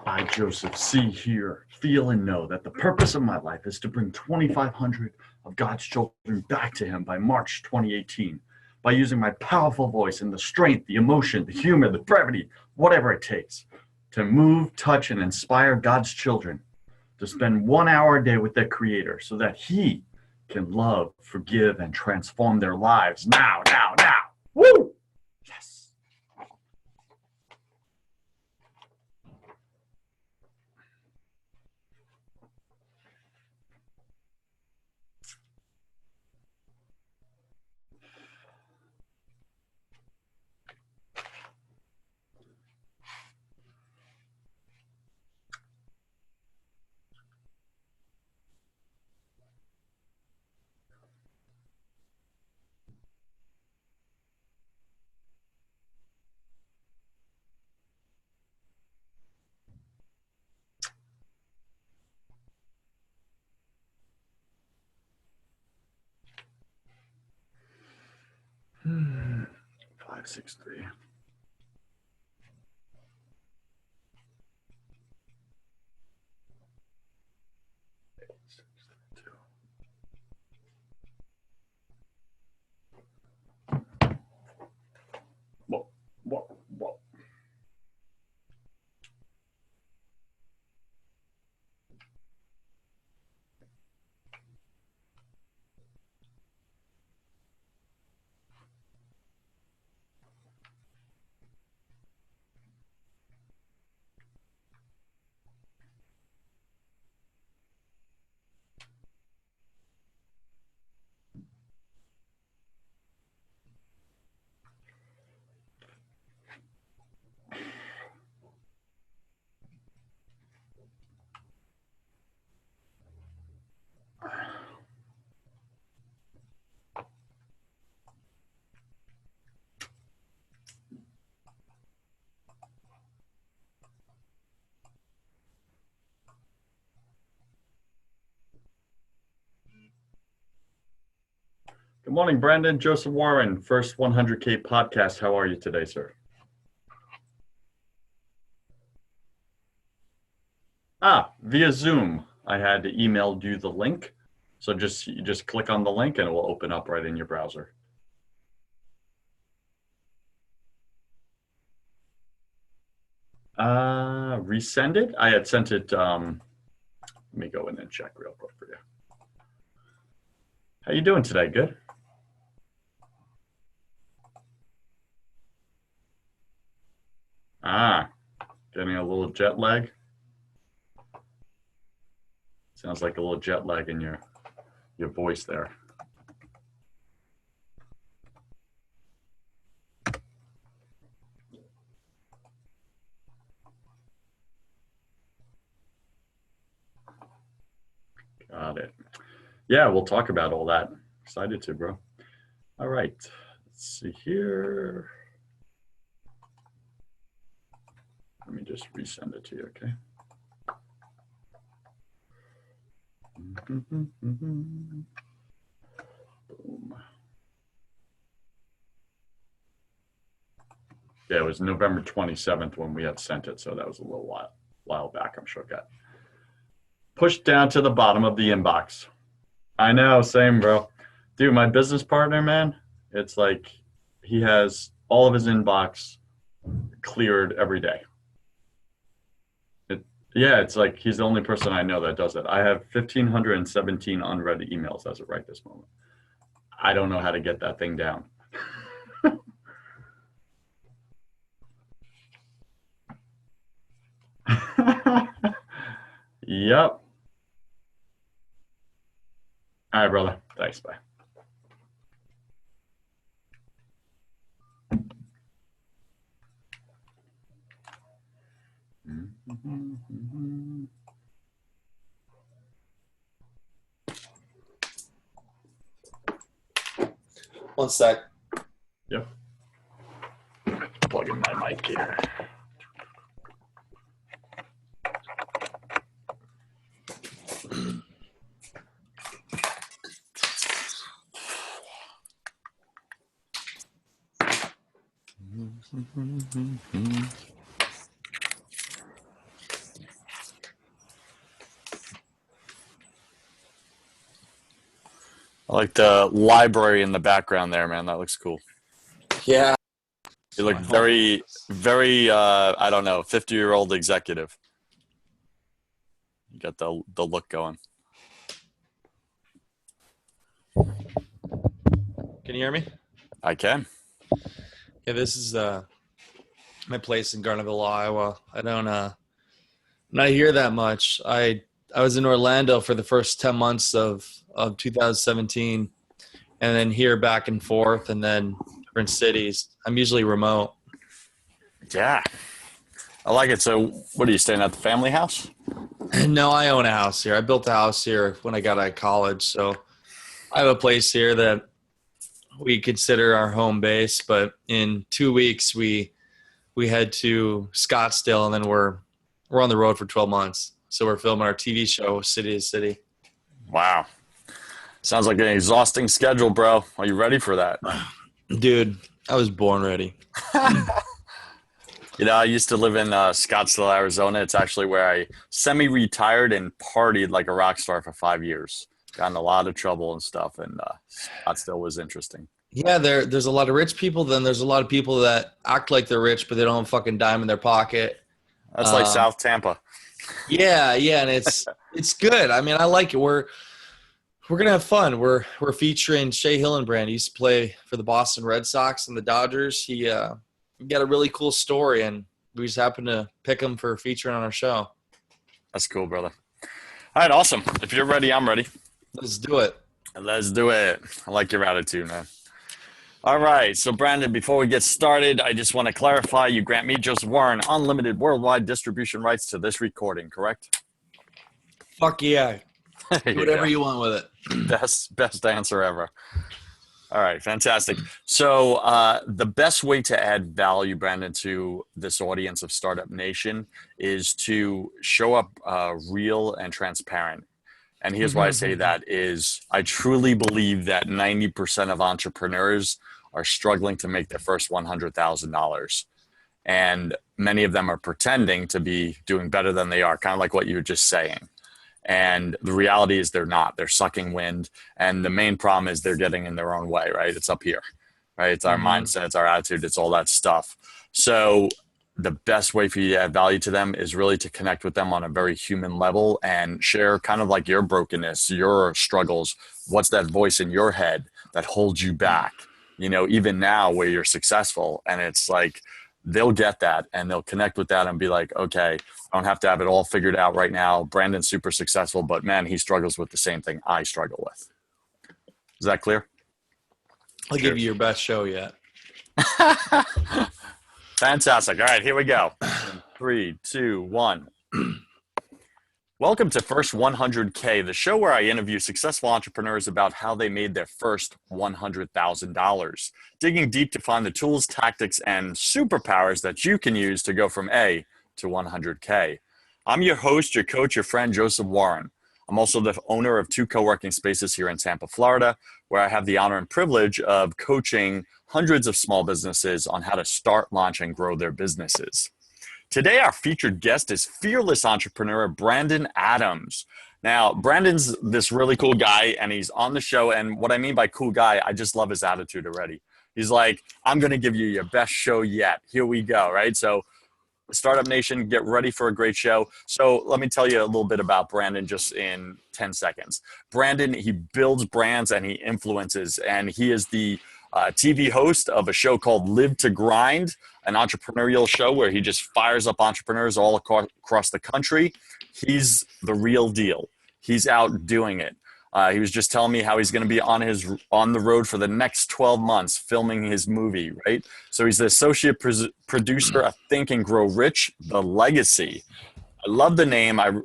I, Joseph, see, hear, feel, and know that the purpose of my life is to bring 2,500 of God's children back to Him by March 2018 by using my powerful voice and the strength, the emotion, the humor, the brevity, whatever it takes to move, touch, and inspire God's children to spend 1 hour a day with their Creator so that He can love, forgive, and transform their lives now, now, now. Woo! Yes. Hmm. 563. Whoa, whoa, whoa. Good morning, Brandon. Joseph Warren, first 100K podcast. How are you today, sir? Via Zoom. I had emailed you the link. So you just click on the link and it will open up right in your browser. Resend it? I had sent it. Let me go in and check real quick for you. How you doing today? Good? Getting a little jet lag. Sounds like a little jet lag in your voice there. Got it. Yeah, we'll talk about all that. Excited to, bro. All right. Let's see here. Let me just resend it to you, okay? Boom. Yeah, it was November 27th when we had sent it, so that was a little while back. I'm sure it got pushed down to the bottom of the inbox. I know, same, bro. Dude, my business partner, man, it's like he has all of his inbox cleared every day. Yeah, it's like he's the only person I know that does it. I have 1,517 unread emails as of right this moment. I don't know how to get that thing down. Yep. All right, brother. Thanks. Bye. One sec. Yep. Plug in my mic here. I like the library in the background there, man. That looks cool. Yeah. You look very, very, I don't know, 50-year-old executive. You got the look going. Can you hear me? I can. Yeah, this is my place in Garnerville, Iowa. I don't not here that much. I was in Orlando for the first 10 months of 2017, and then here back and forth, and then different cities. I'm usually remote. Yeah. I like it. So what are you staying at the family house? No, I own a house here. I built a house here when I got out of college, so I have a place here that we consider our home base. But in 2 weeks, we head to Scottsdale, and then we're on the road for 12 months. So we're filming our TV show, City to City. Wow. Sounds like an exhausting schedule, bro. Are you ready for that? Dude, I was born ready. You know, I used to live in Scottsdale, Arizona. It's actually where I semi-retired and partied like a rock star for 5 years. Got in a lot of trouble and stuff, and Scottsdale was interesting. Yeah, there's a lot of rich people. Then there's a lot of people that act like they're rich, but they don't have a fucking dime in their pocket. That's like South Tampa. Yeah, and it's good. I mean, I like it. We're gonna have fun. We're featuring Shea Hillenbrand. He used to play for the Boston Red Sox and the Dodgers. He got a really cool story, and we just happened to pick him for featuring on our show. That's cool, brother. All right, awesome. If you're ready, I'm ready. Let's do it. Let's do it. I like your attitude, man. All right, so Brandon, before we get started, I just want to clarify, you grant me, Joseph Warren, unlimited worldwide distribution rights to this recording, correct? Fuck yeah. Do whatever you want with it. Best answer ever. All right, fantastic. So the best way to add value, Brandon, to this audience of Startup Nation is to show up real and transparent. And here's why I say that is I truly believe that 90% of entrepreneurs are struggling to make their first $100,000. And many of them are pretending to be doing better than they are, kind of like what you were just saying. And the reality is they're not. They're sucking wind. And the main problem is they're getting in their own way, right? It's up here, right? It's our mindset, it's our attitude, it's all that stuff. So the best way for you to add value to them is really to connect with them on a very human level and share kind of like your brokenness, your struggles. What's that voice in your head that holds you back, you know, even now where you're successful. And it's like, they'll get that and they'll connect with that and be like, okay, I don't have to have it all figured out right now. Brandon's super successful, but man, he struggles with the same thing I struggle with. Is that clear? I'll give you your best show yet. Fantastic. All right, here we go. 3, 2, 1. Welcome to First 100K, the show where I interview successful entrepreneurs about how they made their first $100,000, digging deep to find the tools, tactics, and superpowers that you can use to go from A to 100K. I'm your host, your coach, your friend, Joseph Warren. I'm also the owner of 2 co-working spaces here in Tampa, Florida, where I have the honor and privilege of coaching hundreds of small businesses on how to start, launch, and grow their businesses. Today, our featured guest is fearless entrepreneur Brandon Adams. Now, Brandon's this really cool guy, and he's on the show. And what I mean by cool guy, I just love his attitude already. He's like, I'm going to give you your best show yet. Here we go, right? So Startup Nation, get ready for a great show. So let me tell you a little bit about Brandon just in 10 seconds. Brandon, he builds brands and he influences, and he is the TV host of a show called Live to Grind, an entrepreneurial show where he just fires up entrepreneurs all across the country. He's the real deal. He's out doing it. He was just telling me how he's going to be on the road for the next 12 months filming his movie, right? So he's the associate producer of Think and Grow Rich, The Legacy. I love the name. I'm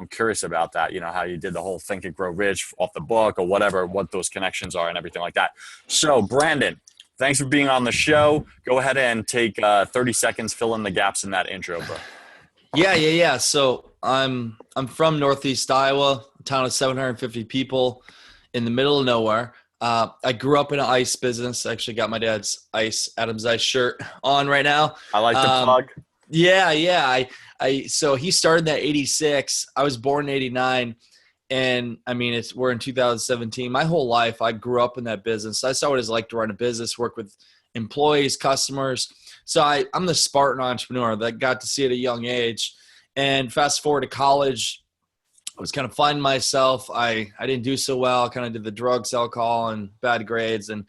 curious about that, you know, how you did the whole Think and Grow Rich off the book or whatever, what those connections are and everything like that. So Brandon, thanks for being on the show. Go ahead and take 30 seconds, fill in the gaps in that intro, bro. Yeah. So I'm from Northeast Iowa, a town of 750 people in the middle of nowhere. I grew up in an ice business. I actually got my dad's Adam's Ice shirt on right now. I like the plug. Yeah. So he started that 86. I was born in 89. And I mean, we're in 2017. My whole life, I grew up in that business. I saw what it's like to run a business, work with employees, customers. So I'm the Spartan entrepreneur that got to see it at a young age. And fast forward to college, I was kind of finding myself. I didn't do so well. I kind of did the drugs, alcohol, and bad grades. And,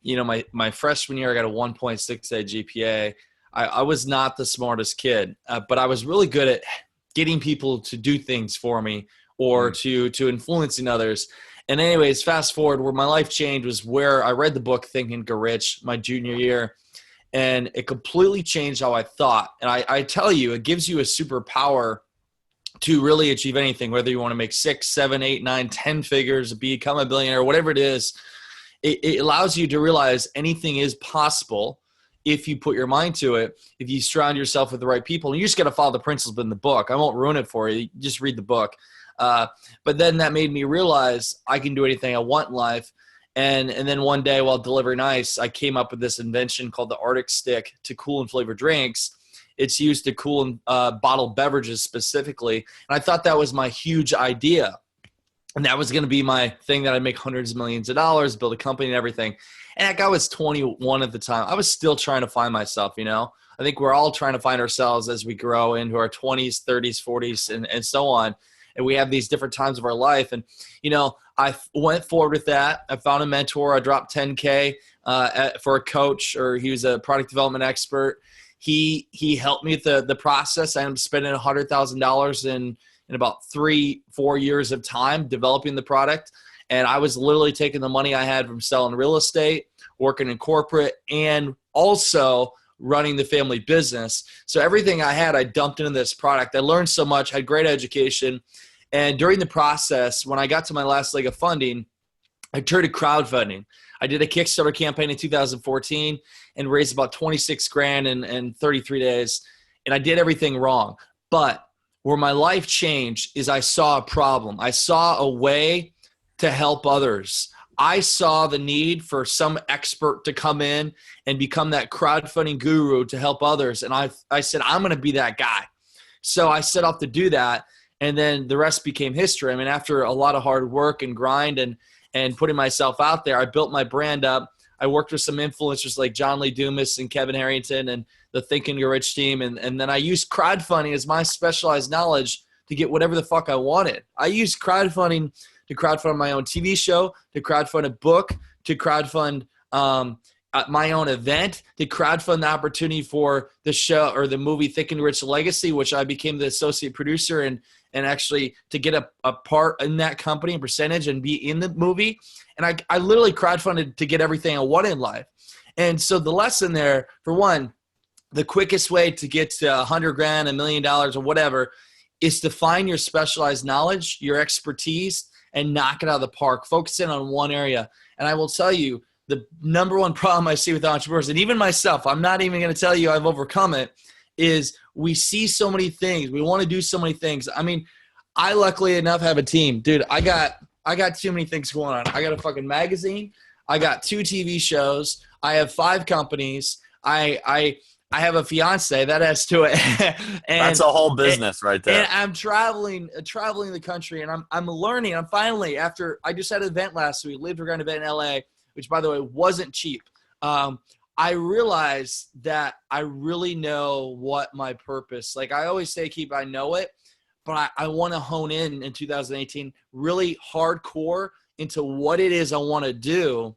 you know, my freshman year, I got a 1.68 GPA. I was not the smartest kid, but I was really good at getting people to do things for me or to influencing others. And anyways, fast forward, where my life changed was where I read the book Think and Get Rich my junior year. And it completely changed how I thought. And I tell you, it gives you a superpower to really achieve anything, whether you want to make 6, 7, 8, 9, 10 figures, become a billionaire, whatever it is. It allows you to realize anything is possible if you put your mind to it, if you surround yourself with the right people. And you just got to follow the principles in the book. I won't ruin it for you. Just read the book. But then that made me realize I can do anything I want in life. And then one day while delivering ice, I came up with this invention called the Arctic Stick to cool and flavor drinks. It's used to cool bottled beverages specifically. And I thought that was my huge idea. And that was going to be my thing that I'd make hundreds of millions of dollars, build a company and everything. And that guy was 21 at the time. I was still trying to find myself, you know. I think we're all trying to find ourselves as we grow into our 20s, 30s, 40s, and so on. And we have these different times of our life. And, you know, I went forward with that. I found a mentor. I dropped $10K for a coach, or he was a product development expert. He helped me with the process. I ended up spending $100,000 in about 3-4 years of time developing the product. And I was literally taking the money I had from selling real estate, working in corporate, and also running the family business. So everything I had, I dumped into this product. I learned so much, had great education. And during the process, when I got to my last leg of funding, I turned to crowdfunding. I did a Kickstarter campaign in 2014 and raised about 26 grand in 33 days. And I did everything wrong. But where my life changed is I saw a problem. I saw a way to help others. I saw the need for some expert to come in and become that crowdfunding guru to help others. And I said, I'm going to be that guy. So I set off to do that. And then the rest became history. I mean, after a lot of hard work and grind and putting myself out there, I built my brand up. I worked with some influencers like John Lee Dumas and Kevin Harrington and the Think and Get Rich team. And then I used crowdfunding as my specialized knowledge to get whatever the fuck I wanted. I used crowdfunding to crowdfund my own TV show, to crowdfund a book, to crowdfund my own event, to crowdfund the opportunity for the show or the movie Think and Get Rich Legacy, which I became the associate producer and actually to get a part in that company and percentage and be in the movie. And I literally crowdfunded to get everything I wanted in life. And so the lesson there, for one, the quickest way to get to 100 grand, $1 million or whatever is to find your specialized knowledge, your expertise, and knock it out of the park. Focus in on one area. And I will tell you, the number one problem I see with entrepreneurs, and even myself, I'm not even going to tell you I've overcome it, is we see so many things. We want to do so many things. I mean, I luckily enough have a team. Dude, I got too many things going on. I got a fucking magazine. I got 2 TV shows. I have 5 companies. I have a fiance that adds to it. And that's a whole business right there. And I'm traveling the country, and I'm learning. I'm finally, after I just had an event last week, lived around an event in LA, which by the way wasn't cheap. I realized that I really know what my purpose. Like I always say, I know it, but I want to hone in 2018 really hardcore into what it is I want to do,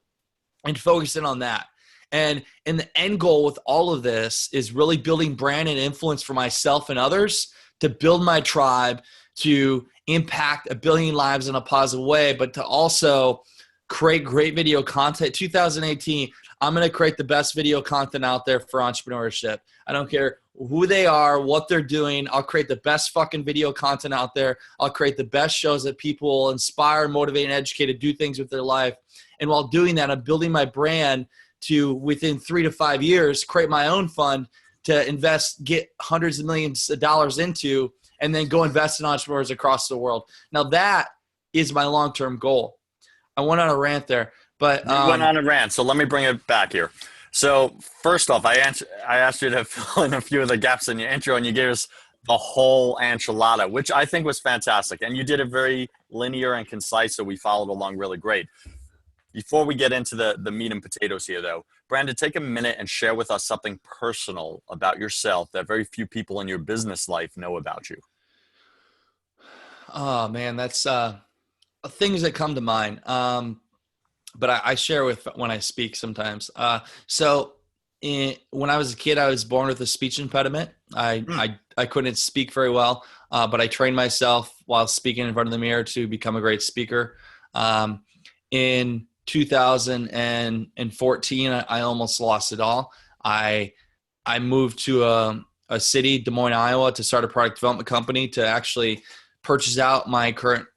and focus in on that. And the end goal with all of this is really building brand and influence for myself and others, to build my tribe, to impact 1 billion lives in a positive way, but to also create great video content. 2018, I'm going to create the best video content out there for entrepreneurship. I don't care who they are, what they're doing. I'll create the best fucking video content out there. I'll create the best shows that people will inspire, motivate, and educate to do things with their life. And while doing that, I'm building my brand to, within 3 to 5 years, create my own fund to invest, get hundreds of millions of dollars into, and then go invest in entrepreneurs across the world. Now that is my long-term goal. I went on a rant there, But You went on a rant, so let me bring it back here. So first off, I asked you to fill in a few of the gaps in your intro, and you gave us the whole enchilada, which I think was fantastic. And you did it very linear and concise, so we followed along really great. Before we get into the meat and potatoes here, though, Brandon, take a minute and share with us something personal about yourself that very few people in your business life know about you. oh man, that's things that come to mind. But I share with when I speak sometimes. When I was a kid, I was born with a speech impediment. I couldn't speak very well, but I trained myself while speaking in front of the mirror to become a great speaker. In 2014, I almost lost it all. I moved to a city, Des Moines, Iowa, to start a product development company to actually purchase out my current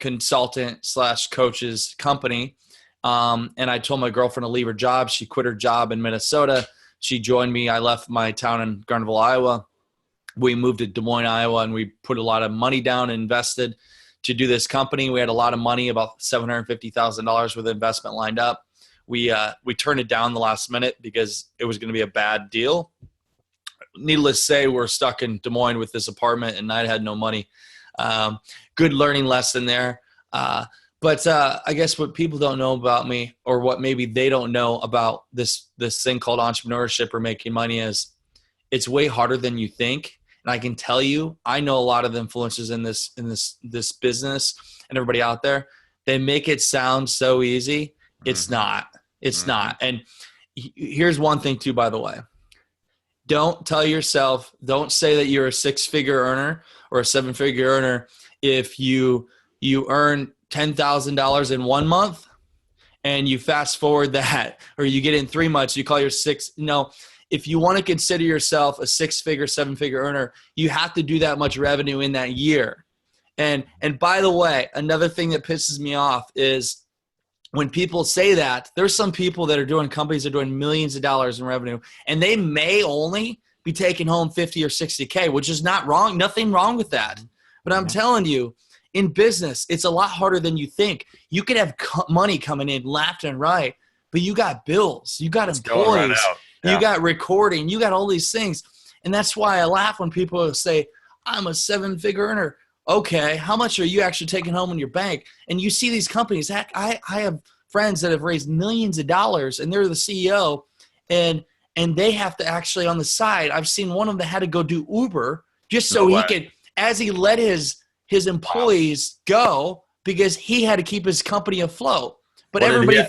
consultant / coach's company. And I told my girlfriend to leave her job. She quit her job in Minnesota. She joined me. I left my town in Garnerville, Iowa. We moved to Des Moines, Iowa, and we put a lot of money down and invested to do this company. We had a lot of money, about $750,000 worth of investment lined up. We turned it down the last minute because it was going to be a bad deal. Needless to say, we're stuck in Des Moines with this apartment, and I had no money. Good learning lesson there. But I guess what people don't know about me, or what maybe they don't know about this thing called entrepreneurship or making money, is it's way harder than you think. And I can tell you, I know a lot of the influencers in this business and everybody out there. They make it sound so easy. It's not. It's not. And here's one thing too, by the way. Don't tell yourself, don't say that you're a 6-figure earner or a 7-figure earner if you earn $10,000 in 1 month and you fast forward that, or you get in 3 months, you call your six. No, if you want to consider yourself a 6-figure, 7-figure earner, you have to do that much revenue in that year. And by the way, another thing that pisses me off is when people say that, there's some people that are doing companies that are doing millions of dollars in revenue, and they may only be taking home 50 or 60K, which is not wrong. Nothing wrong with that. But I'm telling you, in business, it's a lot harder than you think. You could have money coming in left and right, but you got bills, you got employees, you got recording, you got all these things. And that's why I laugh when people say, I'm a 7-figure earner. Okay, how much are you actually taking home in your bank? And you see these companies. Heck, I have friends that have raised millions of dollars, and they're the CEO, and they have to actually on the side. I've seen one of them that had to go do Uber just so he could, as he let his employees go, because he had to keep his company afloat. But everybody.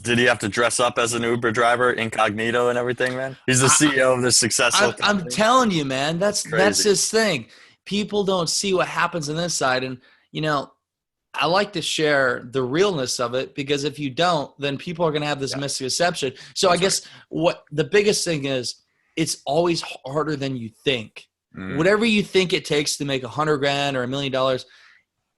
Did he have to dress up as an Uber driver, incognito and everything, man? He's the CEO of this successful company. I'm telling you, man, that's his thing. People don't see what happens on this side. And, I like to share the realness of it, because if you don't, then people are going to have this misconception. So I guess what the biggest thing is, it's always harder than you think. Whatever you think it takes to make $100,000 or $1 million,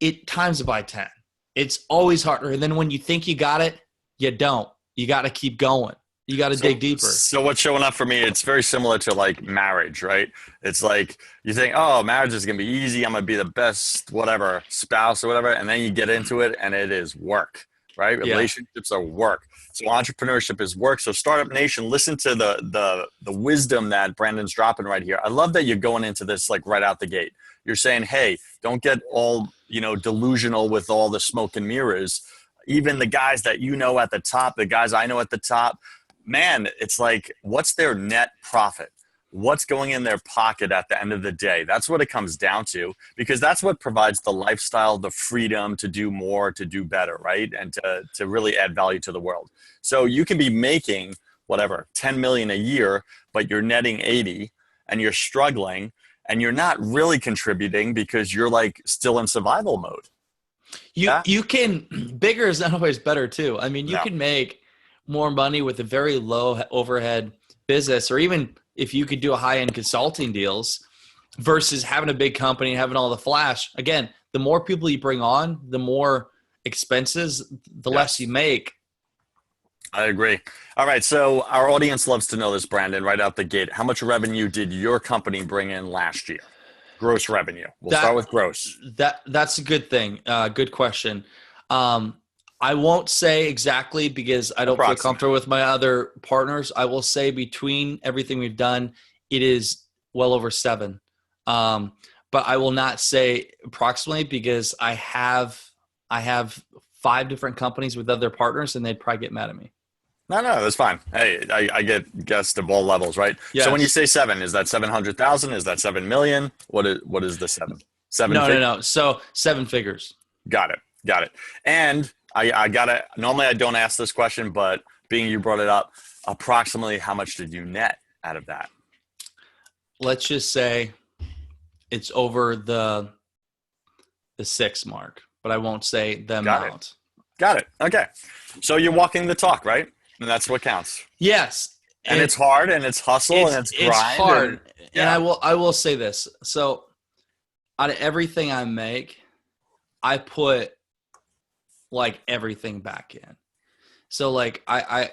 it times it by 10. It's always harder. And then when you think you got it, you don't. You got to keep going. You got to dig deeper. So what's showing up for me, it's very similar to like marriage, right? It's like you think, oh, marriage is going to be easy. I'm going to be the best, whatever, spouse or whatever. And then you get into it and it is work, right? Yeah. Relationships are work. So entrepreneurship is work. So Startup Nation, listen to the wisdom that Brandon's dropping right here. I love that you're going into this like right out the gate. You're saying, hey, don't get all, delusional with all the smoke and mirrors. Even the guys that at the top, the guys I know at the top, man, it's like, what's their net profit? What's going in their pocket at the end of the day? That's what it comes down to, because that's what provides the lifestyle, the freedom to do more, to do better, right? And to really add value to the world. So you can be making whatever, 10 million a year, but you're netting 80 and you're struggling and you're not really contributing because you're like still in survival mode. You can, bigger is not always better too. I mean, you can make more money with a very low overhead business, or even if you could do a high-end consulting deals versus having a big company and having all the flash. Again, the more people you bring on, the more expenses, the less you make. I agree. All right. So our audience loves to know this, Brandon, right out the gate. How much revenue did your company bring in last year? Gross revenue. We'll start with gross. That's a good thing. Good question. I won't say exactly because I don't feel Approximate. comfortable with my other partners. I will say between everything we've done, it is well over 7. But I will not say approximately because I have 5 different companies with other partners, and they'd probably get mad at me. No, that's fine. Hey, I get guests of all levels, right? Yes. So when you say 7, is that 700,000? Is that 7 million? What is the 7? 7 No, figures? no. So 7 figures. Got it. And I gotta. Normally, I don't ask this question, but being you brought it up, approximately how much did you net out of that? Let's just say it's over the 6 mark, but I won't say the amount. Got it. Okay. So you're walking the talk, right? And that's what counts. Yes. And it's hard, and it's hustle, and it's grind. It's hard. And And I will say this. So out of everything I make, I put like everything back in. So like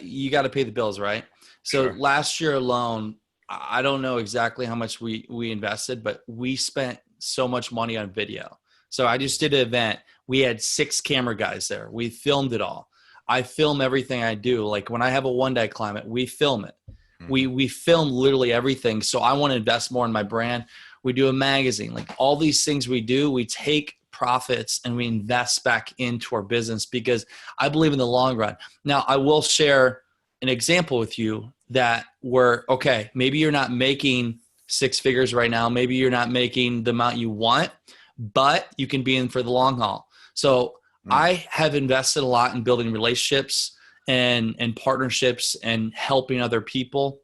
you got to pay the bills, right? So Sure. last year alone, I don't know exactly how much we invested, but we spent so much money on video. So I just did an event. We had 6 camera guys there. We filmed it all. I film everything I do. Like when I have a one-day climate, we film it. We film literally everything. So I want to invest more in my brand. We do a magazine. Like all these things we do, we take profits and we invest back into our business because I believe in the long run. Now, I will share an example with you that okay, maybe you're not making 6 figures right now. Maybe you're not making the amount you want, but you can be in for the long haul. So I have invested a lot in building relationships and partnerships and helping other people.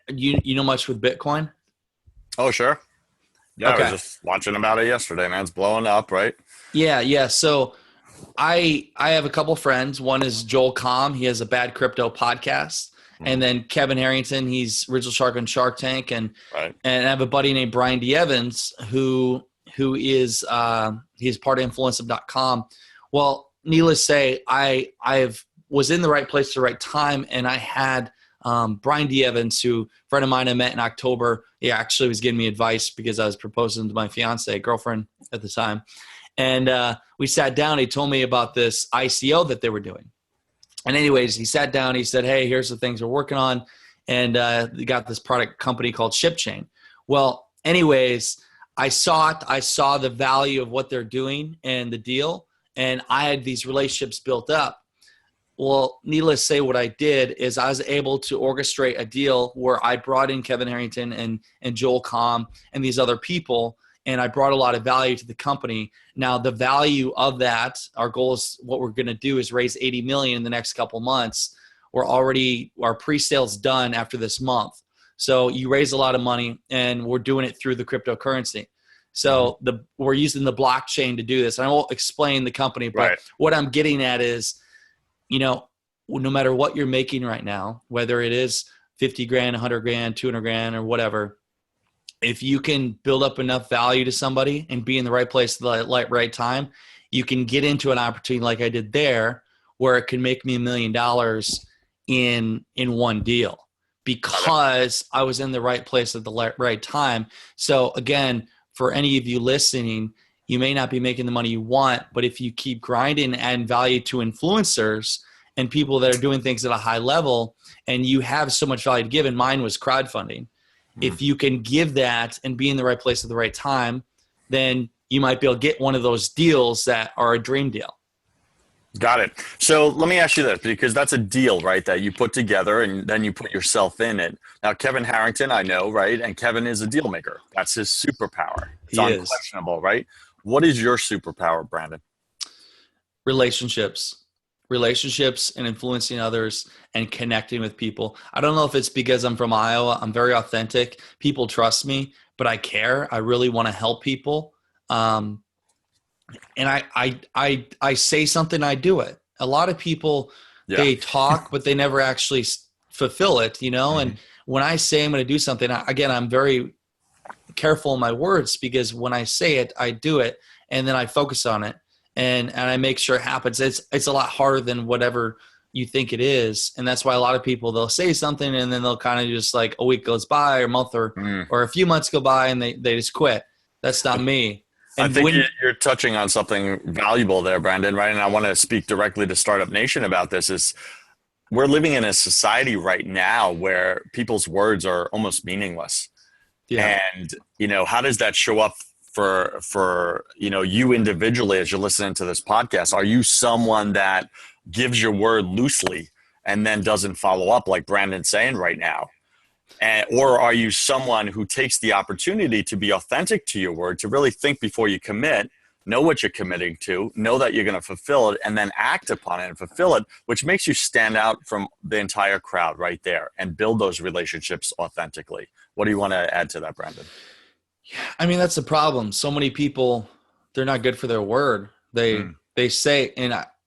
You know much with Bitcoin? Oh, sure. Yeah, Okay. I was just watching about it yesterday, man. It's blowing up, right? Yeah. So I have a couple friends. One is Joel Comm. He has a Bad Crypto podcast. And then Kevin Harrington, he's Original Shark on Shark Tank. And Right. and I have a buddy named Brian D. Evans who is he's part of influencive.com. Well, needless to say, I was in the right place at the right time, and I had Brian D. Evans, who a friend of mine I met in October. He actually was giving me advice because I was proposing to my girlfriend at the time. And we sat down. He told me about this ICO that they were doing. And anyways, he sat down. He said, hey, here's the things we're working on. And they got this product company called ShipChain. Well, anyways, I saw it. I saw the value of what they're doing and the deal. And I had these relationships built up. Well, needless to say, what I did is I was able to orchestrate a deal where I brought in Kevin Harrington and Joel Comm and these other people, and I brought a lot of value to the company. Now, the value of that, our goal is what we're going to do is raise $80 million in the next couple months. Our pre-sale's done after this month. So you raise a lot of money, and we're doing it through the cryptocurrency. So we're using the blockchain to do this. And I won't explain the company, but what I'm getting at is, no matter what you're making right now, whether it is 50 grand, 100 grand, 200 grand, or whatever, if you can build up enough value to somebody and be in the right place at the right time, you can get into an opportunity like I did there, where it can make me $1 million in one deal because I was in the right place at the right time. So again, for any of you listening, you may not be making the money you want, but if you keep grinding and adding value to influencers and people that are doing things at a high level, and you have so much value to give, and mine was crowdfunding. If you can give that and be in the right place at the right time, then you might be able to get one of those deals that are a dream deal. Got it. So let me ask you this, because that's a deal, right, that you put together and then you put yourself in it. Now, Kevin Harrington, I know, right? And Kevin is a deal maker. That's his superpower. It's unquestionable, right? What is your superpower, Brandon? Relationships and influencing others and connecting with people. I don't know if it's because I'm from Iowa. I'm very authentic. People trust me, but I care. I really want to help people. And I say something, I do it. A lot of people, they talk, but they never actually fulfill it, And when I say I'm going to do something, again, I'm very careful in my words, because when I say it, I do it, and then I focus on it, and I make sure it happens. It's a lot harder than whatever you think it is, and that's why a lot of people, they'll say something and then they'll kind of just like a week goes by or a month or a few months go by and they just quit. That's not me. I And think when you're touching on something valuable there, Brandon, right? And I want to speak directly to Startup Nation about this is we're living in a society right now where people's words are almost meaningless. yeah, And, how does that show up for, you individually as you're listening to this podcast? Are you someone that gives your word loosely and then doesn't follow up like Brandon's saying right now? Or are you someone who takes the opportunity to be authentic to your word, to really think before you commit, know what you're committing to, know that you're going to fulfill it, and then act upon it and fulfill it, which makes you stand out from the entire crowd right there and build those relationships authentically. What do you want to add to that, Brandon? I mean, that's the problem. So many people, they're not good for their word. They say,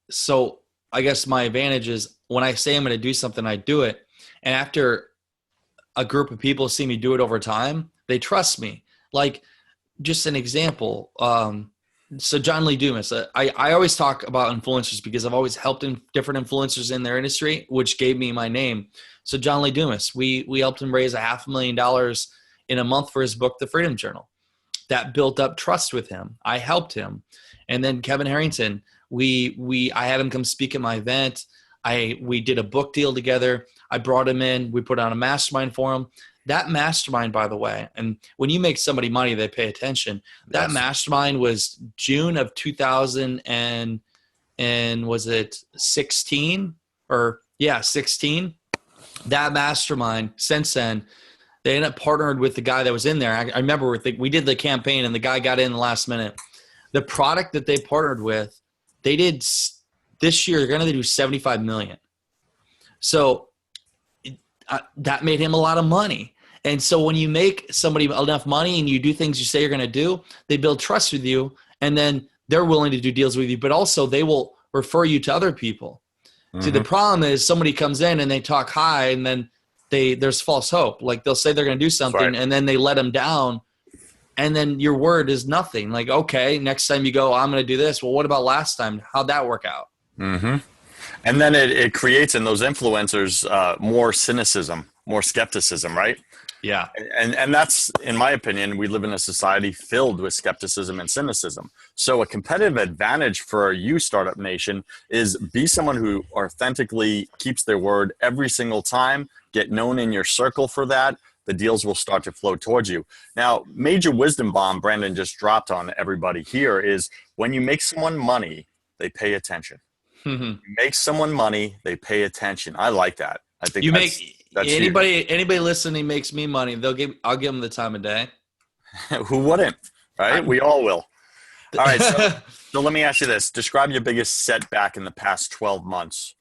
so I guess my advantage is when I say I'm going to do something, I do it. And after a group of people see me do it over time, they trust me. Like, just an example. So John Lee Dumas, I always talk about influencers because I've always helped different influencers in their industry, which gave me my name. So John Lee Dumas, we helped him raise $500,000 in a month for his book, The Freedom Journal. That built up trust with him. I helped him. And then Kevin Harrington, I had him come speak at my event. We did a book deal together. I brought him in. We put on a mastermind for him. That mastermind, by the way, and when you make somebody money, they pay attention. That Yes. mastermind was June of 2000 and was it 16 or 16? That mastermind since then, they ended up partnered with the guy that was in there. I remember we did the campaign and the guy got in the last minute. The product that they partnered with, they did this year, they're going to do 75 million. So that made him a lot of money. And so when you make somebody enough money and you do things you say you're going to do, they build trust with you, and then they're willing to do deals with you, but also they will refer you to other people. Mm-hmm. See, the problem is somebody comes in and they talk high, and then there's false hope. Like, they'll say they're going to do something, right, and then they let them down, and then your word is nothing. Like, okay, next time you go, I'm going to do this. Well, what about last time? How'd that work out? Mm-hmm. And then it creates in those influencers more cynicism, more skepticism, right? Yeah. And that's, in my opinion, we live in a society filled with skepticism and cynicism. So a competitive advantage for you, Startup Nation, is be someone who authentically keeps their word every single time. Get known in your circle for that. The deals will start to flow towards you. Now, major wisdom bomb Brandon just dropped on everybody here is when you make someone money, they pay attention. Mm-hmm. You make someone money, they pay attention. I like that. I think that's anybody listening makes me money. I'll give them the time of day. Who wouldn't, right? We all will. All right. So let me ask you this. Describe your biggest setback in the past 12 months.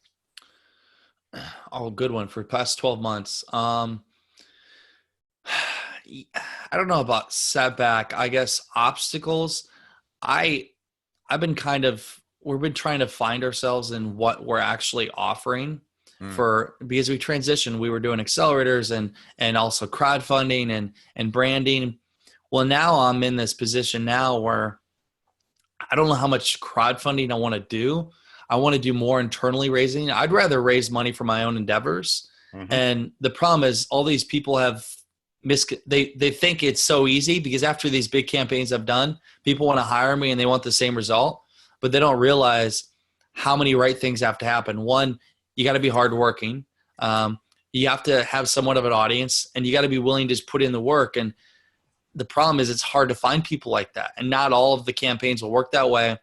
Oh, good one for past 12 months. I don't know about setback. I guess obstacles. We've been trying to find ourselves in what we're actually offering because we transitioned. We were doing accelerators and also crowdfunding and branding. Well, now I'm in this position now where I don't know how much crowdfunding I want to do. I want to do more internally raising. I'd rather raise money for my own endeavors. Mm-hmm. And the problem is all these people have they think it's so easy because after these big campaigns I've done, people want to hire me and they want the same result, but they don't realize how many right things have to happen. One, you got to be hardworking. You have to have somewhat of an audience, and you got to be willing to just put in the work. And the problem is it's hard to find people like that, and not all of the campaigns will work that way.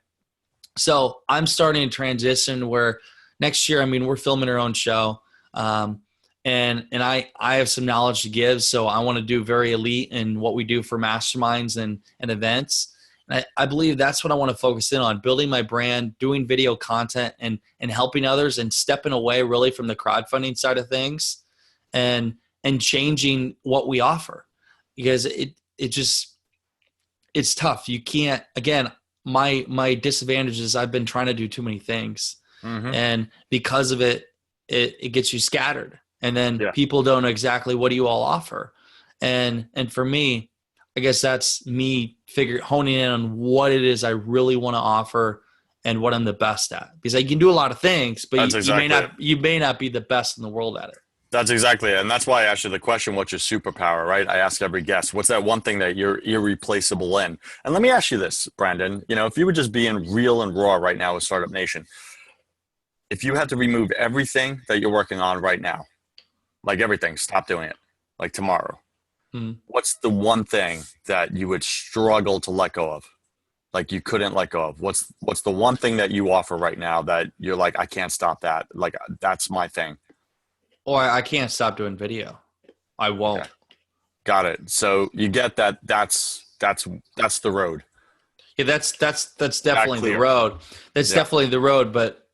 So I'm starting to transition where next year, we're filming our own show. And I have some knowledge to give. So I want to do very elite in what we do for masterminds and events. And I believe that's what I want to focus in on, building my brand, doing video content and helping others and stepping away really from the crowdfunding side of things and changing what we offer because it's tough. You can't, again, my disadvantage is I've been trying to do too many things. Mm-hmm. And because of it gets you scattered. And then people don't know exactly what do you all offer. And for me, I guess that's me honing in on what it is I really want to offer and what I'm the best at. Because I can do a lot of things, but you may not be the best in the world at it. That's exactly it. And that's why I asked you the question, what's your superpower, right? I ask every guest, what's that one thing that you're irreplaceable in? And let me ask you this, Brandon, if you were just being real and raw right now with Startup Nation, if you had to remove everything that you're working on right now, like everything, stop doing it, like tomorrow, what's the one thing that you would struggle to let go of? Like you couldn't let go of? What's the one thing that you offer right now that you're like, I can't stop that. Like, that's my thing. Or I can't stop doing video. I won't. Okay. Got it. So you get that. That's the road. Yeah, that's definitely the road. That's definitely the road, but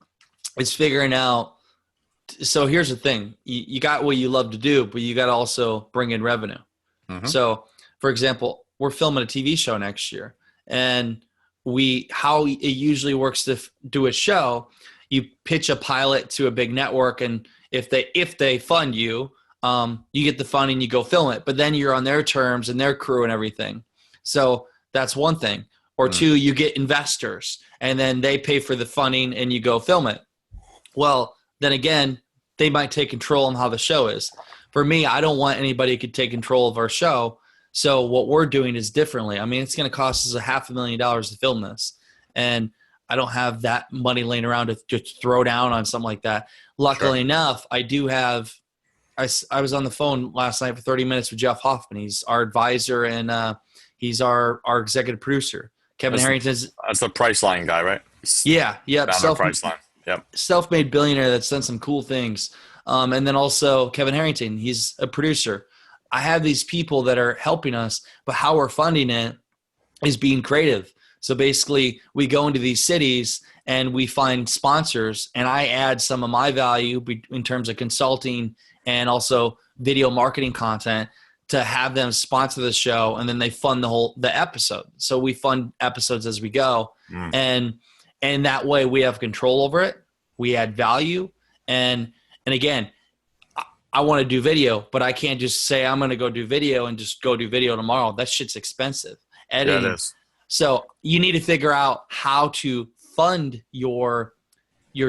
it's figuring out. So here's the thing. You got what you love to do, but you got to also bring in revenue. Mm-hmm. So for example, we're filming a TV show next year, and how it usually works to do a show, you pitch a pilot to a big network, and if they fund you, you get the funding, you go film it, but then you're on their terms and their crew and everything. So that's one thing. Or two, you get investors and then they pay for the funding and you go film it. Well, then again, they might take control on how the show is. For me, I don't want anybody who could take control of our show. So what we're doing is differently. I mean, it's going to cost us $500,000 to film this. And I don't have that money laying around to just throw down on something like that. Luckily enough, I do have I was on the phone last night for 30 minutes with Jeff Hoffman. He's our advisor and he's our executive producer. Kevin Harrington's – That's the Priceline guy, right? Yeah. Priceline. Yep. Self-made billionaire that's done some cool things. And then also Kevin Harrington, he's a producer. I have these people that are helping us, but how we're funding it is being creative. So basically we go into these cities and we find sponsors, and I add some of my value in terms of consulting and also video marketing content to have them sponsor the show, and then they fund the episode. So we fund episodes as we go. And that way we have control over it. We add value. And again, I want to do video, but I can't just say I'm going to go do video and just go do video tomorrow. That shit's expensive. Editing. Yeah, it is. So you need to figure out how to fund your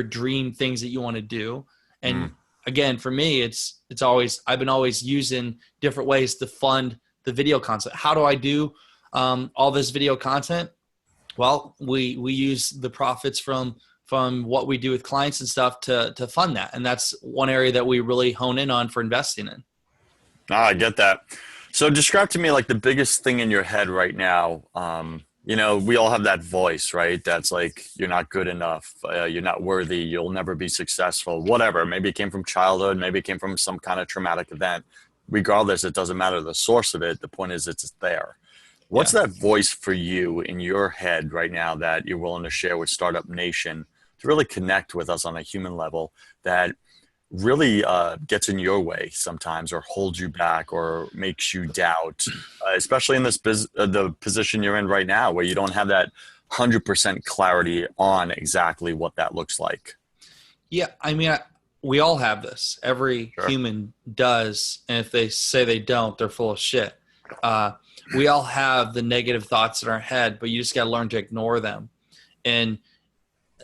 dream things that you want to do. And again, for me, I've been always using different ways to fund the video content. How do I do all this video content? Well, we use the profits from what we do with clients and stuff to fund that. And that's one area that we really hone in on for investing in. I get that. So describe to me like the biggest thing in your head right now. We all have that voice, right? That's like, you're not good enough. You're not worthy. You'll never be successful, whatever. Maybe it came from childhood. Maybe it came from some kind of traumatic event. Regardless, it doesn't matter the source of it. The point is it's there. What's that voice for you in your head right now that you're willing to share with Startup Nation to really connect with us on a human level that really gets in your way sometimes, or holds you back, or makes you doubt, especially in the position you're in right now, where you don't have that 100% clarity on exactly what that looks like? Yeah, I mean, we all have this. Every human does, and if they say they don't, they're full of shit. We all have the negative thoughts in our head, but you just got to learn to ignore them. And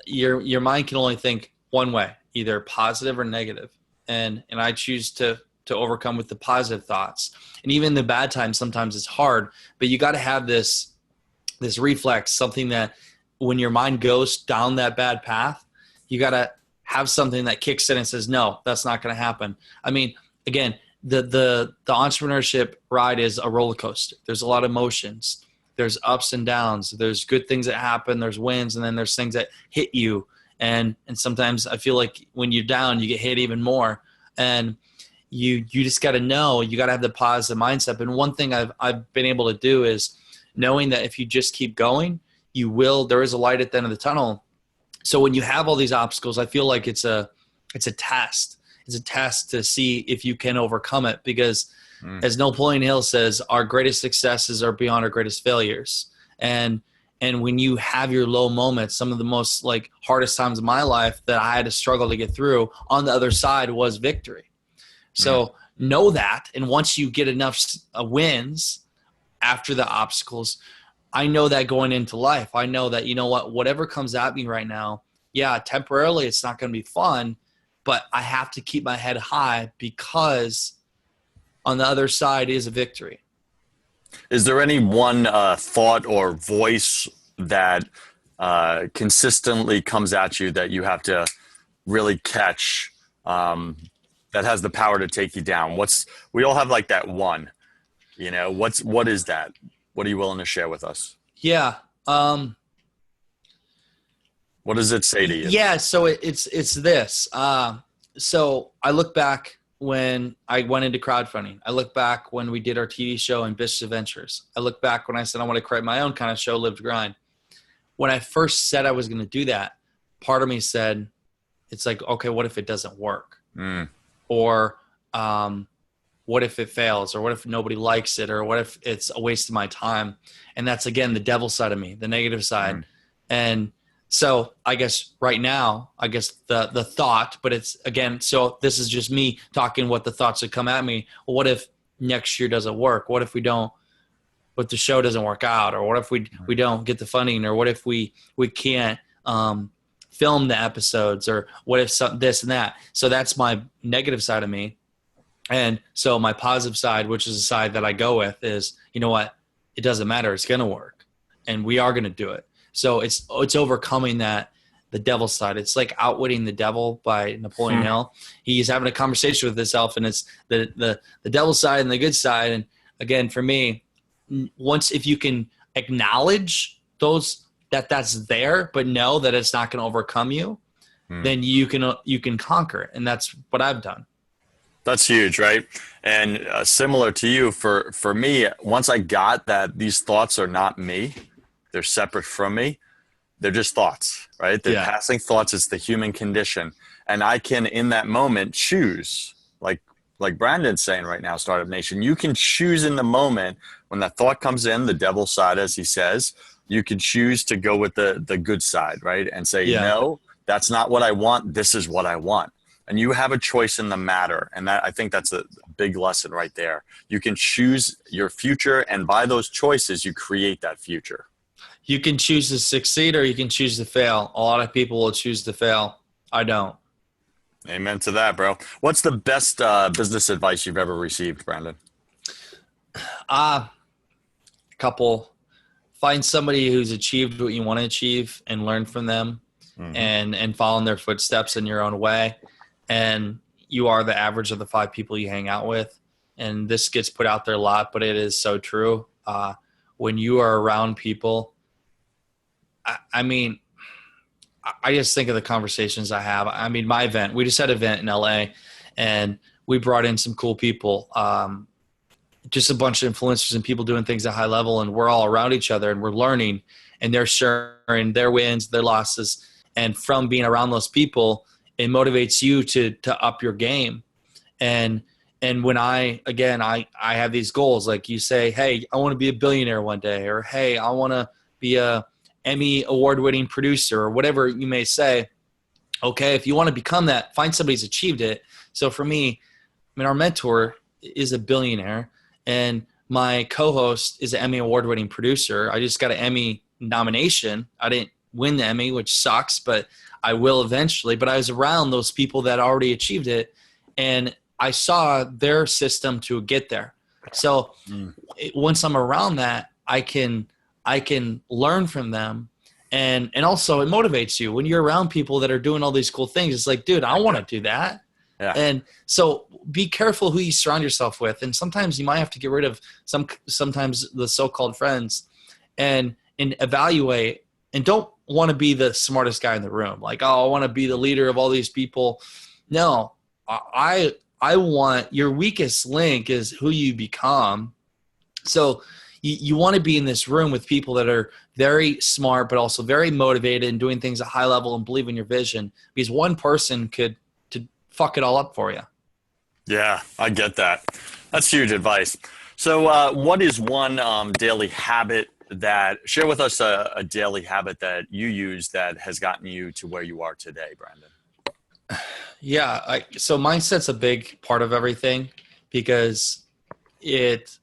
your mind can only think one way, either positive or negative. And I choose to overcome with the positive thoughts. And even the bad times, sometimes it's hard, but you got to have this reflex, something that when your mind goes down that bad path, you got to have something that kicks in and says, no, that's not going to happen. I mean, again, the entrepreneurship ride is a roller coaster. There's a lot of emotions. There's ups and downs. There's good things that happen. There's wins. And then there's things that hit you. And sometimes I feel like when you're down, you get hit even more. And you just got to know, you got to have the positive mindset. And one thing I've been able to do is knowing that if you just keep going, there is a light at the end of the tunnel. So when you have all these obstacles, I feel like it's a test. It's a test to see if you can overcome it, because as Napoleon Hill says, our greatest successes are beyond our greatest failures. And when you have your low moments, some of the most hardest times of my life that I had to struggle to get through, on the other side was victory. So know that. And once you get enough wins after the obstacles, I know that going into life, I know that, whatever comes at me right now, yeah, temporarily it's not going to be fun, but I have to keep my head high because on the other side is a victory. Is there any one thought or voice that consistently comes at you that you have to really catch, that has the power to take you down? We all have like that one, what is that? What are you willing to share with us? Yeah. What does it say to you? Yeah. So it's this. So I look back when I went into crowdfunding. I look back when we did our TV show, Ambitious Adventures. I look back when I said I want to create my own kind of show, Live to Grind. When I first said I was going to do that, part of me said, it's like, okay, what if it doesn't work? Or what if it fails? Or what if nobody likes it? Or what if it's a waste of my time? And that's, again, the devil side of me, the negative side. And so I guess right now, the thought, but it's, again, so this is just me talking what the thoughts that come at me. Well, what if next year doesn't work? What if we don't, what the show doesn't work out? Or what if we don't get the funding? Or what if we can't film the episodes? Or what if this and that? So that's my negative side of me. And so my positive side, which is the side that I go with, is, you know what? It doesn't matter. It's going to work. And we are going to do it. So it's overcoming the devil side. It's like Outwitting the Devil by Napoleon Hill. He's having a conversation with himself, and it's the devil side and the good side. And again, for me, if you can acknowledge that's there, but know that it's not going to overcome you, then you can conquer it. And that's what I've done. That's huge, right? And similar to you, for me, once I got that these thoughts are not me, they're separate from me, they're just thoughts, right? They're passing thoughts. It's the human condition. And I can, in that moment, choose, like Brandon's saying right now, Startup Nation, you can choose in the moment when that thought comes in, the devil side, as he says, you can choose to go with the good side, right? And say, no, that's not what I want. This is what I want. And you have a choice in the matter. And I think that's a big lesson right there. You can choose your future, and by those choices, you create that future. You can choose to succeed or you can choose to fail. A lot of people will choose to fail. I don't. Amen to that, bro. What's the best business advice you've ever received, Brandon? A couple. Find somebody who's achieved what you want to achieve and learn from them, and follow in their footsteps in your own way. And you are the average of the 5 people you hang out with. And this gets put out there a lot, but it is so true. When you are around people, I mean, I just think of the conversations I have. I mean, my event, we just had an event in LA, and we brought in some cool people, just a bunch of influencers and people doing things at high level, and we're all around each other and we're learning, and they're sharing their wins, their losses. And from being around those people, it motivates you to up your game. And when I have these goals, like you say, hey, I want to be a billionaire one day, or hey, I want to be a Emmy award-winning producer, or whatever you may say. Okay, if you want to become that, find somebody who's achieved it. So for me, I mean, our mentor is a billionaire, and my co-host is an Emmy award-winning producer. I just got an Emmy nomination. I didn't win the Emmy, which sucks, but I will eventually. But I was around those people that already achieved it, and I saw their system to get there. So once I'm around that, I can learn from them. And also it motivates you when you're around people that are doing all these cool things. It's like, dude, I want to do that. Yeah. And so be careful who you surround yourself with. And sometimes you might have to get rid of sometimes the so-called friends and evaluate, and don't want to be the smartest guy in the room. Like, oh, I want to be the leader of all these people. No, I want, your weakest link is who you become. So you want to be in this room with people that are very smart, but also very motivated and doing things at high level and believe in your vision, because one person could fuck it all up for you. Yeah, I get that. That's huge advice. So what is one daily habit share with us a daily habit that you use that has gotten you to where you are today, Brandon? Yeah. So mindset's a big part of everything, because it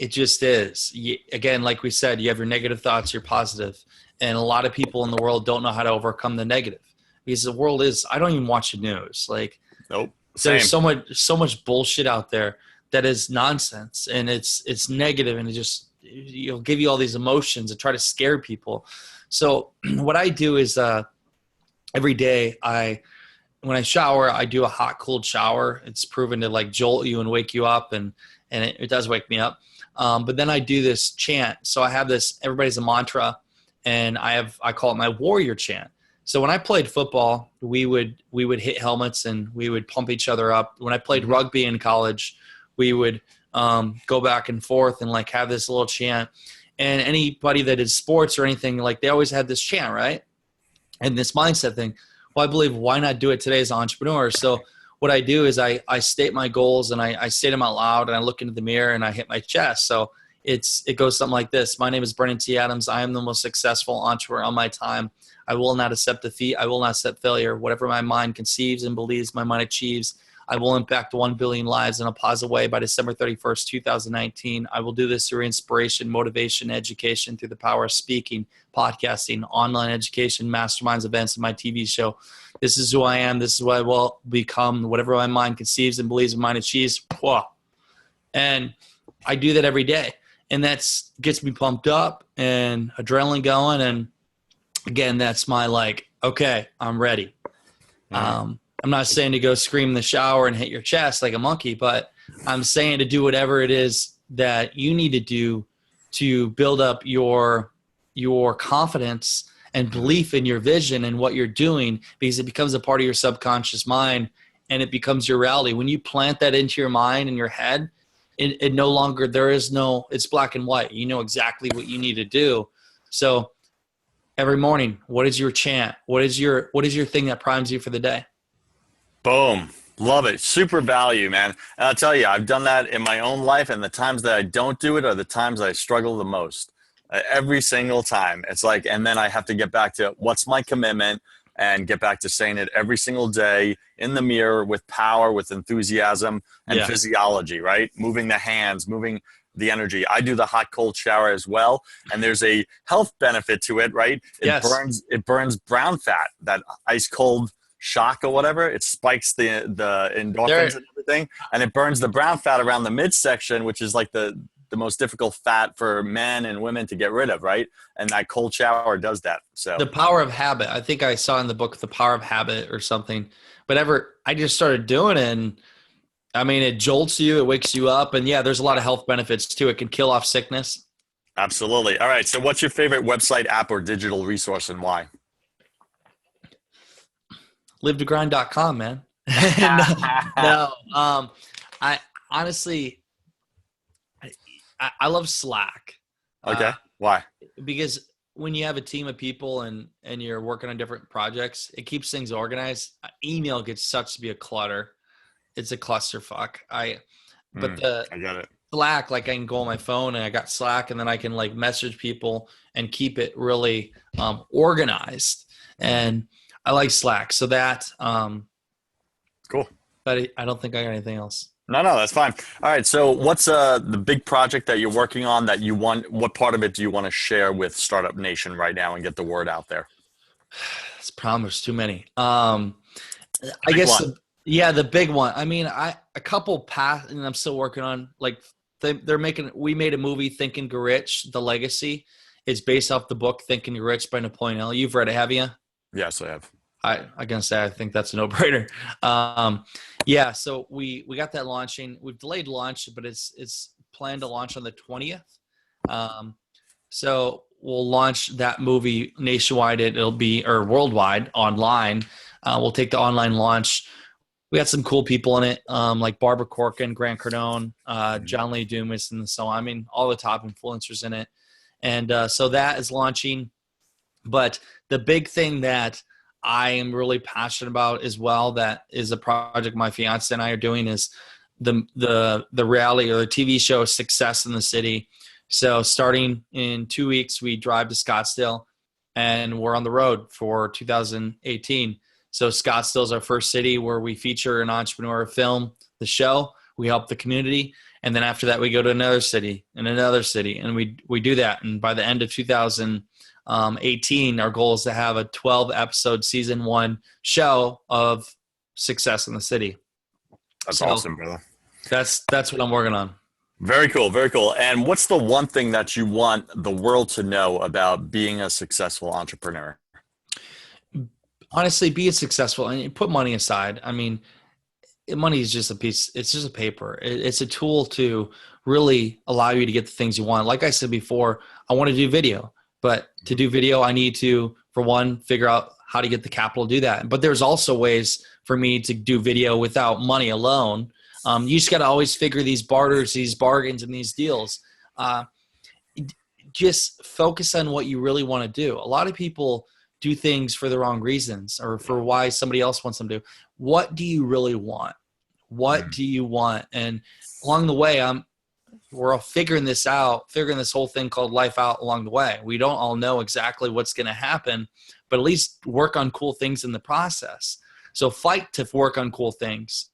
just is. Again, like we said, you have your negative thoughts, your positive. And a lot of people in the world don't know how to overcome the negative. because the world is, I don't even watch the news. Like Nope. Same. there's so much bullshit out there that is nonsense, and it's negative, and it'll give you all these emotions and try to scare people. So what I do is every day when I shower, I do a hot, cold shower. It's proven to like jolt you and wake you up, and it does wake me up. But then I do this chant. So I have this, everybody's a mantra, and I call it my warrior chant. So when I played football, we would hit helmets and we would pump each other up. When I played rugby in college, we would go back and forth and like have this little chant. And anybody that did sports or anything, like they always had this chant, right? And this mindset thing. Well, I believe, why not do it today as an entrepreneur? So what I do is I state my goals, and I state them out loud, and I look into the mirror and I hit my chest. So it goes something like this. My name is Brennan T. Adams. I am the most successful entrepreneur on my time. I will not accept defeat. I will not accept failure. Whatever my mind conceives and believes, my mind achieves. I will impact 1 billion lives in a positive way by December 31st, 2019. I will do this through inspiration, motivation, education, through the power of speaking, podcasting, online education, masterminds, events, and my TV show. This is who I am. This is what I will become. Whatever my mind conceives and believes, my mind achieves. And I do that every day. And that's gets me pumped up and adrenaline going. And again, that's my like, okay, I'm ready. I'm not saying to go scream in the shower and hit your chest like a monkey, but I'm saying to do whatever it is that you need to do to build up your confidence and belief in your vision and what you're doing, because it becomes a part of your subconscious mind and it becomes your reality. When you plant that into your mind and your head, it no longer, it's black and white. You know exactly what you need to do. So every morning, what is your chant? What is your thing that primes you for the day? Boom. Love it. Super value, man. And I'll tell you, I've done that in my own life, and the times that I don't do it are the times I struggle the most. Every single time. It's like, and then I have to get back to what's my commitment and get back to saying it every single day in the mirror with power, with enthusiasm and physiology, right? Moving the hands, moving the energy. I do the hot, cold shower as well. And there's a health benefit to it, right? It burns brown fat, that ice cold shock or whatever. It spikes the endorphins and everything, and it burns the brown fat around the midsection, which is like the most difficult fat for men and women to get rid of, right? And that cold shower does that. So the power of habit. I think I saw in the book The Power of Habit or something. But I just started doing it, and I mean, it jolts you, it wakes you up, and yeah, there's a lot of health benefits too. It can kill off sickness. Absolutely. All right. So what's your favorite website, app, or digital resource, and why? LiveToGrind.com, man. I honestly, I love Slack. Okay. Why? Because when you have a team of people and you're working on different projects, it keeps things organized. Email gets such to be a clutter. It's a clusterfuck. I got it. Slack, like I can go on my phone and I got Slack, and then I can like message people and keep it really organized. And I like Slack. So that cool. But I don't think I got anything else. No, that's fine. All right. So what's the big project that you're working on that you want? What part of it do you want to share with Startup Nation right now and get the word out there? It's promised too many. I guess the big one. I mean, a couple paths, and I'm still working on, like we made a movie, Think and Grow Rich, The Legacy. It's based off the book Think and Grow Rich by Napoleon Hill. You've read it, have you? Yes, I have. I can say I think that's a no-brainer. So we got that launching. We've delayed launch, but it's planned to launch on the 20th. So we'll launch that movie nationwide. It'll be, or worldwide, online. We'll take the online launch. We got some cool people in it, like Barbara Corcoran, Grant Cardone, John Lee Dumas, and so on. I mean, all the top influencers in it. And so that is launching. But the big thing that I am really passionate about as well, that is a project my fiance and I are doing, is the reality or the TV show Success in the City. So starting in 2 weeks, we drive to Scottsdale and we're on the road for 2018. So Scottsdale is our first city where we feature an entrepreneur, film the show. We help the community. And then after that, we go to another city and another city. And we do that. And by the end of 2019, 18, our goal is to have a 12 episode season 1 show of Success in the City. That's So awesome, brother. That's what I'm working on. Very cool. Very cool. And what's the one thing that you want the world to know about being a successful entrepreneur? Honestly, be successful and put money aside. I mean, money is just it's just a paper. It's a tool to really allow you to get the things you want. Like I said before, I want to do video, but to do video, I need to, for one, figure out how to get the capital to do that. But there's also ways for me to do video without money alone. You just got to always figure these barters, these bargains, and these deals. Just focus on what you really want to do. A lot of people do things for the wrong reasons or for why somebody else wants them to. What do you really want? What do you want? And along the way, we're all figuring this whole thing called life out along the way. We don't all know exactly what's going to happen, but at least work on cool things in the process. So fight to work on cool things.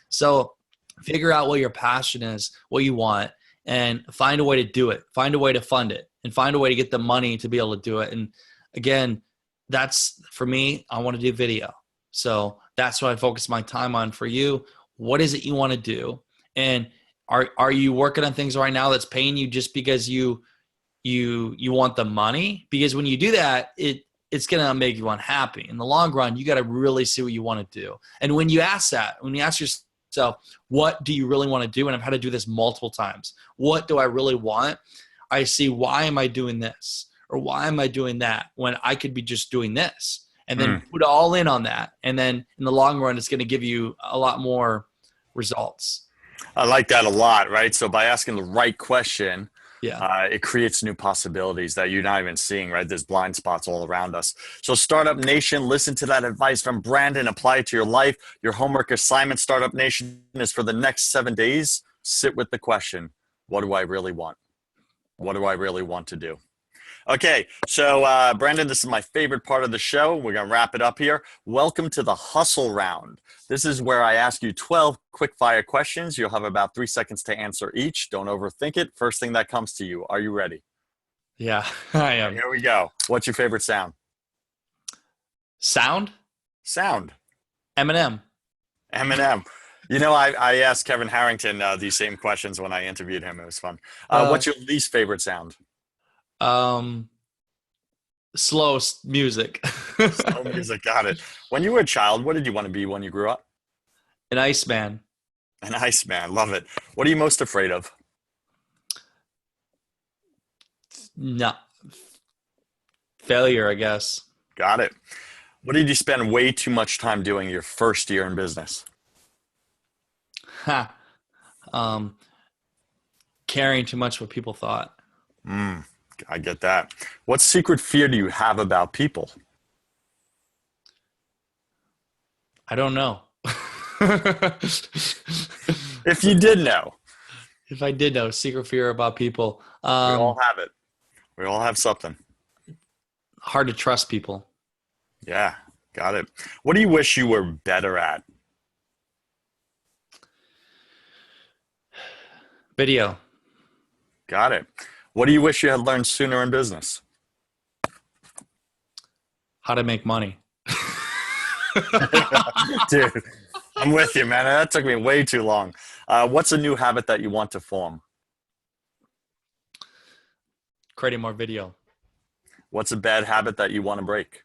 So figure out what your passion is, what you want, and find a way to do it. Find a way to fund it and find a way to get the money to be able to do it. And again, that's for me, I want to do video. So that's what I focus my time on. For you, what is it you want to do? And are you working on things right now that's paying you just because you want the money? Because when you do that, it's going to make you unhappy. In the long run, you got to really see what you want to do. And when you ask yourself, what do you really want to do? And I've had to do this multiple times. What do I really want? I see, why am I doing this? Or why am I doing that when I could be just doing this? And then put all in on that. And then in the long run, it's going to give you a lot more results. I like that a lot, right? So by asking the right question, Yeah. it creates new possibilities that you're not even seeing, right? There's blind spots all around us. So Startup Nation, listen to that advice from Brandon, apply it to your life. Your homework assignment, Startup Nation, is for the next 7 days. Sit with the question, what do I really want? What do I really want to do? Okay, so Brandon, this is my favorite part of the show. We're going to wrap it up here. Welcome to the hustle round. This is where I ask you 12 quick fire questions. You'll have about 3 seconds to answer each. Don't overthink it. First thing that comes to you. Are you ready? Yeah, I am. Here we go. What's your favorite sound? Sound? Sound. Eminem. Eminem. You know, I asked Kevin Harrington these same questions when I interviewed him. It was fun. What's your least favorite sound? Slow music. Slow music. Got it. When you were a child, what did you want to be when you grew up? An Iceman. An Iceman. Love it. What are you most afraid of? No. Failure, I guess. Got it. What did you spend way too much time doing your first year in business? Caring too much what people thought. I get that. What secret fear do you have about people? I don't know. If you did know. If I did know, secret fear about people. We all have it. We all have something. Hard to trust people. Yeah, got it. What do you wish you were better at? Video. Got it. What do you wish you had learned sooner in business? How to make money. Dude, I'm with you, man. That took me way too long. What's a new habit that you want to form? Creating more video. What's a bad habit that you want to break?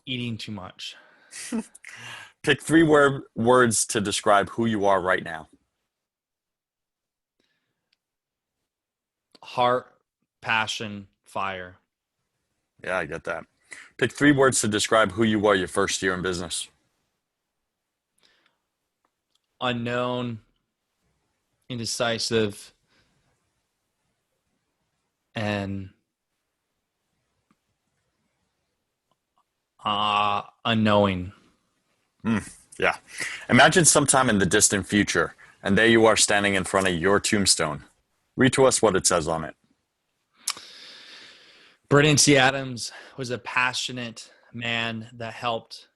Eating too much. Pick 3 words to describe who you are right now. Heart, passion, fire. Yeah, I get that. Pick 3 words to describe who you are your first year in business. Unknown, indecisive, and unknowing. Yeah. Imagine sometime in the distant future, and there you are standing in front of your tombstone. Read to us what it says on it. Brandon T. Adams was a passionate man that helped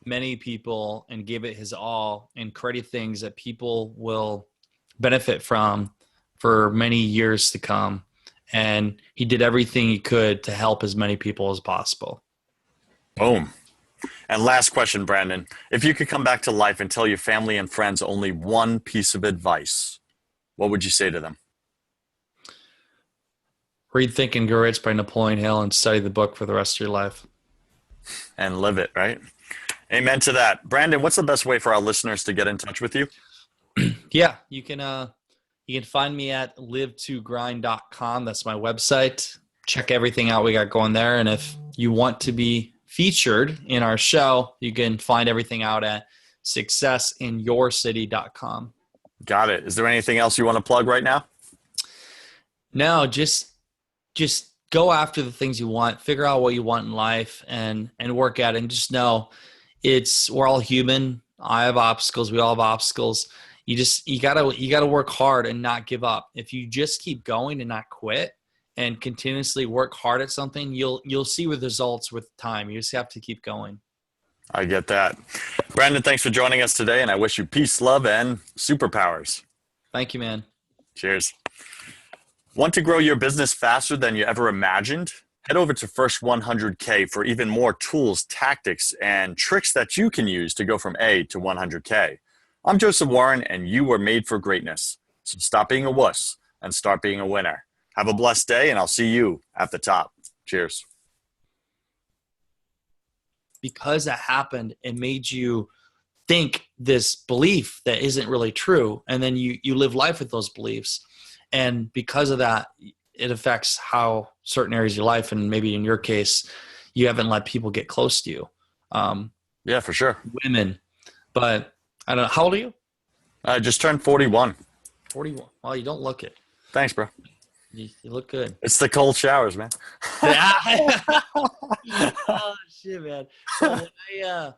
many people and gave it his all and created things that people will benefit from for many years to come. and he did everything he could to help as many people as possible. Boom. And last question, Brandon. If you could come back to life and tell your family and friends only one piece of advice, what would you say to them? Read Think and Grow Rich by Napoleon Hill and study the book for the rest of your life. And live it, right? Amen to that. Brandon, what's the best way for our listeners to get in touch with you? Yeah, you can find me at live2grind.com. That's my website. Check everything out we got going there. And if you want to be featured in our show, you can find everything out at successinyourcity.com. Got it. Is there anything else you want to plug right now? No, just go after the things you want, figure out what you want in life and work at it, and just know we're all human. I have obstacles. We all have obstacles. You gotta work hard and not give up. If you just keep going and not quit and continuously work hard at something, you'll see the results with time. You just have to keep going. I get that. Brandon, thanks for joining us today, and I wish you peace, love, and superpowers. Thank you, man. Cheers. Want to grow your business faster than you ever imagined? Head over to First 100K for even more tools, tactics, and tricks that you can use to go from A to 100K. I'm Joseph Warren, and you were made for greatness. So stop being a wuss and start being a winner. Have a blessed day, and I'll see you at the top. Cheers. Because that happened, it made you think this belief that isn't really true. And then you live life with those beliefs. And because of that, it affects how certain areas of your life, and maybe in your case, you haven't let people get close to you. Yeah, for sure. Women. But I don't know. How old are you? I just turned 41. 41. Well, you don't look it. Thanks, bro. You look good. It's the cold showers, man. Oh, shit, man. Well,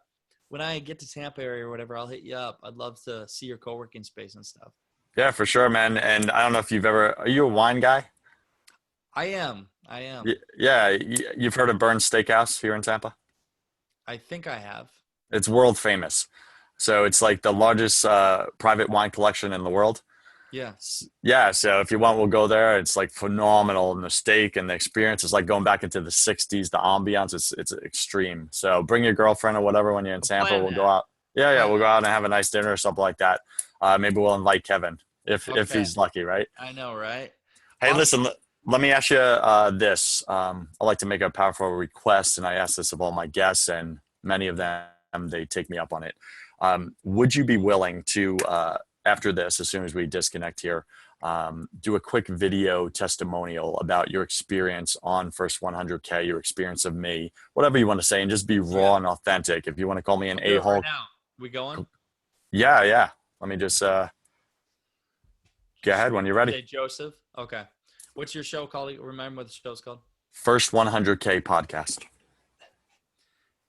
when I get to Tampa area or whatever, I'll hit you up. I'd love to see your co-working space and stuff. Yeah, for sure, man. And I don't know if are you a wine guy? I am. Yeah, you've heard of Burns Steakhouse here in Tampa? I think I have. It's world famous. So it's like the largest private wine collection in the world. Yes. Yeah, so if you want, we'll go there. It's like phenomenal, and the steak and the experience is like going back into the 60s. The ambiance, it's extreme. So bring your girlfriend or whatever when you're in Tampa. We'll go out. Yeah, we'll go out and have a nice dinner or something like that. Maybe we'll invite Kevin if he's lucky, right? I know, right? Hey, listen, let me ask you this. I like to make a powerful request, and I ask this of all my guests, and many of them, they take me up on it. Would you be willing to, after this, as soon as we disconnect here, do a quick video testimonial about your experience on First 100K, your experience of me, whatever you want to say, and just be raw and authentic. If you want to call me an a-hole. Right now. We going? Yeah. Let me just go ahead when you're ready. Hey, Joseph. Okay. What's your show called? Remember what the show's called? First 100K podcast.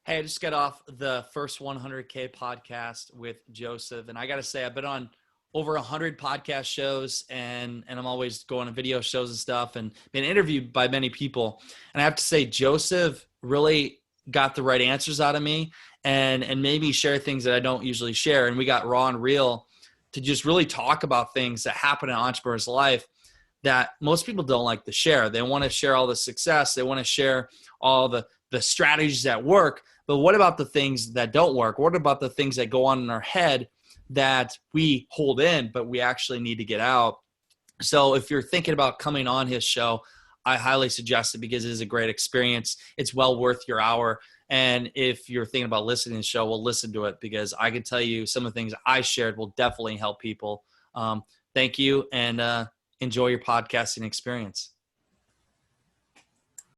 Hey, I just got off the First 100K podcast with Joseph. And I got to say, I've been on over 100 podcast shows, and I'm always going to video shows and stuff, and been interviewed by many people. And I have to say, Joseph really got the right answers out of me and made me share things that I don't usually share. And we got raw and real to just really talk about things that happen in an entrepreneur's life that most people don't like to share. They want to share all the success. They want to share all the strategies that work. But what about the things that don't work? What about the things that go on in our head that we hold in, but we actually need to get out? So if you're thinking about coming on his show, I highly suggest it because it is a great experience. It's well worth your hour. And if you're thinking about listening to the show, well, listen to it, because I can tell you some of the things I shared will definitely help people. Thank you, and enjoy your podcasting experience.